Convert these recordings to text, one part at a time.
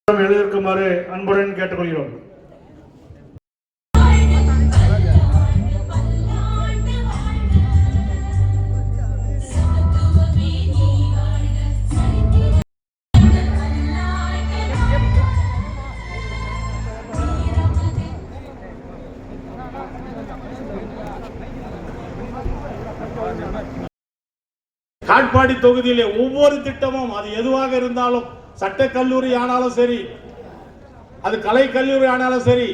எழுதியிருக்குமாறு அன்புடன் கேட்டுக்கொள்கிறோம். காட்பாடி தொகுதியிலே ஒவ்வொரு திட்டமும் அது எதுவாக இருந்தாலும், சட்டக்கல்லூரி ஆனாலும் சரி, அது கலை கல்லூரி ஆனாலும் சரி,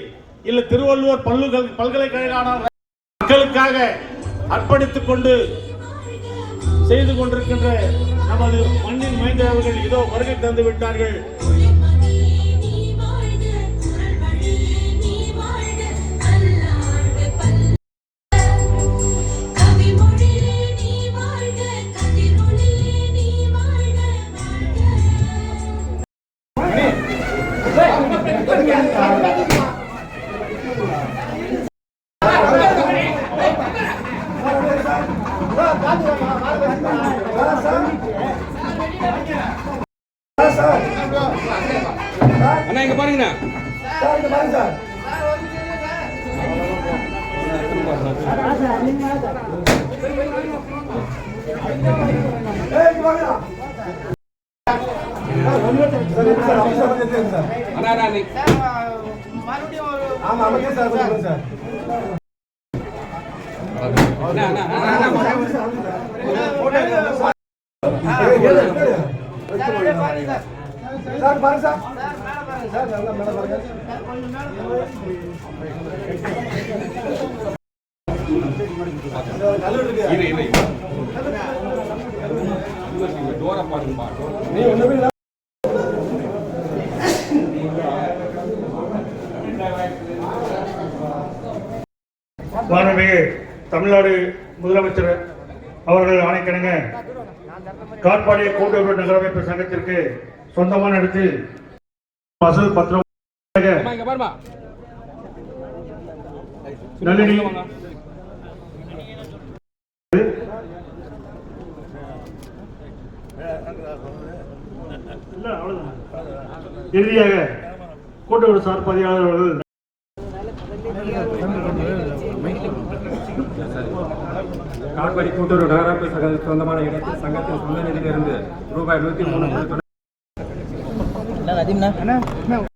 இல்ல திருவள்ளுவர் பல்கலைக்கழக ஆனாலும் மக்களுக்காக அர்ப்பணித்துக் கொண்டு செய்து கொண்டிருக்கின்ற நமது மண்ணின் மைந்தவர்கள் இதோ வருகை தந்து விட்டார்கள். அண்ணா இங்க பாருங்கண்ணா, மாண்புமிகு தமிழ்நாடு முதலமைச்சர் அவர்கள் ஆணைக்கிணங்க காட்பாடி கூட்டுறவு நகரமைப்பு சங்கத்திற்கு சொந்தமான இடத்தில் அசல் பத்திரம் நல்லடி இறுதியாக கூட்டுறவு சார் பதிவாளர் அவர்கள் காட்பாடி கூட்டுறவு நகராட்சி சொந்தமான இடத்தில் சங்கத்தின் சொந்த நிதியிலிருந்து ரூபாய் 103